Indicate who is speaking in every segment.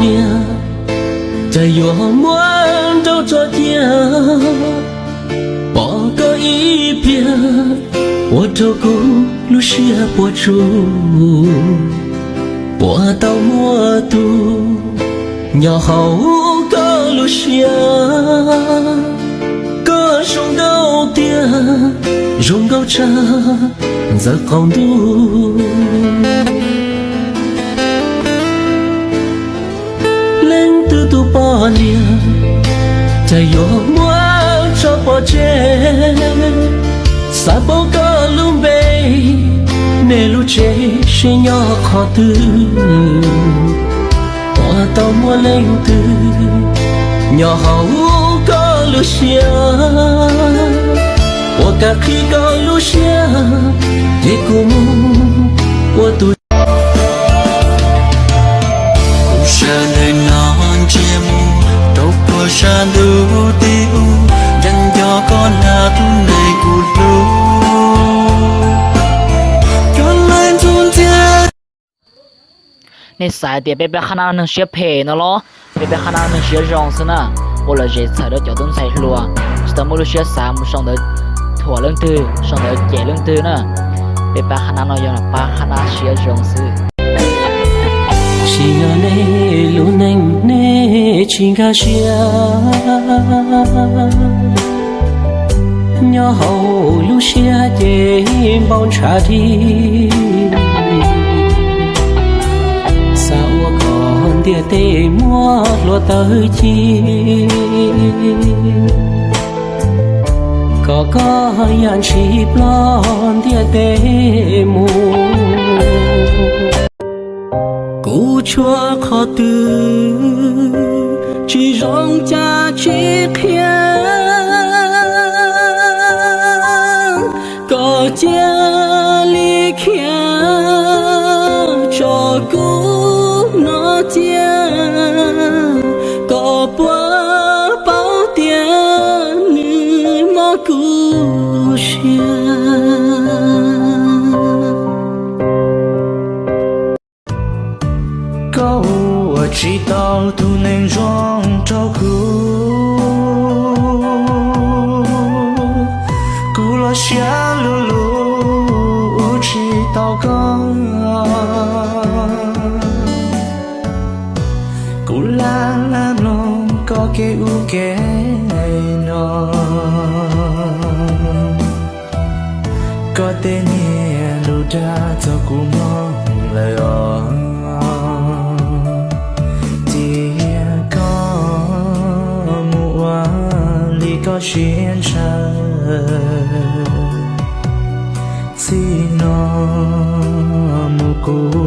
Speaker 1: nia chạy vô muốn đâu cho tia bỏ có ý bia bỏ đâu cũng lúc xưa bỏ chú bỏ tao mua tu nhỏ hậu có lúc xưa có sông gấu tia rung gấu cha giờ còn đủ lên từ tu bỏ lia chạy vô mua cho bỏ chê sa bông có lung bê nè lu chê sẽ nhỏ khó tư bỏ tao mua lên từ nhỏ hậu có lu xia bỏ cả khi có lu xia để cùng của tôi
Speaker 2: cũng sẽ nơi non chia mu đâu có xa lưu tiêu dành cho con là tu này cụt lu cho lên tuôn tia
Speaker 3: 你晒点别看到能学配呢咯，别看到能学容是呢，我了这菜的叫东菜路啊，是的，我了学啥么上的ถั่冷tư，上的芥冷tư呢，别看到那样了，把看到学容是。
Speaker 1: chỉ nhớ nè lu neng nè chỉ cả xia nhỏ hậu lu xia để bao trả đi sao còn tia tê mua lo tới chi có yan chỉ blon tia tê mu cú chúa khó tư chỉ rong cha chỉ khiên có chia ly khiên cho cú nó chia có bữa bao tiền như mò cú xiên câu chỉ tao tu nên rong trao cú lo xia lu lu chỉ tao con cú la non có cái u cái nó có tên nhẹ lu đã cho cú mong lời có chuyện trời xin nó mu cũ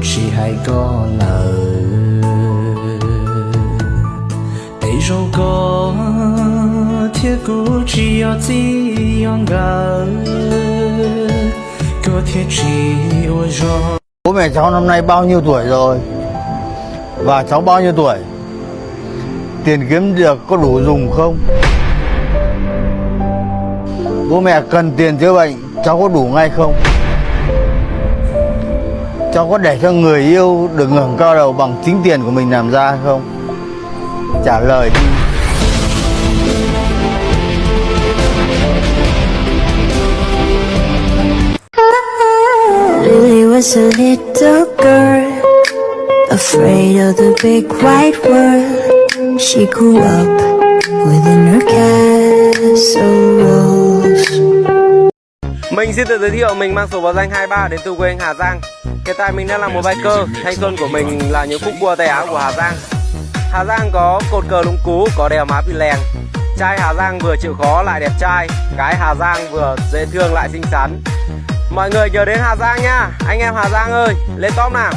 Speaker 1: chỉ hay có lời ấy rồi có thiết cũ chỉ ở chỉ on gờ có thiết chỉ ở rồi.
Speaker 4: Bố mẹ cháu năm nay bao nhiêu tuổi rồi và cháu bao nhiêu tuổi, tiền kiếm được có đủ dùng không? Bố mẹ cần tiền chữa bệnh, cháu có đủ ngay không? Cháu có để cho người yêu được ngẩng cao đầu bằng chính tiền của mình làm ra không? Trả lời đi.
Speaker 5: Lily was a little girl, afraid of the big white world. She grew up within her castle walls.
Speaker 6: Mình xin tự giới thiệu, mình mang số báo danh 23 đến từ quê Hà Giang. Hiện tại mình đang là một biker, thanh xuân của mình là những khúc cua tay áo của Hà Giang. Hà Giang có cột cờ Lũng Cú, có đèo Má Pì Lèng. Trai Hà Giang vừa chịu khó lại đẹp trai, gái Hà Giang vừa dễ thương lại xinh xắn. Mọi người nhớ đến Hà Giang nha, anh em Hà Giang ơi, lên top nào.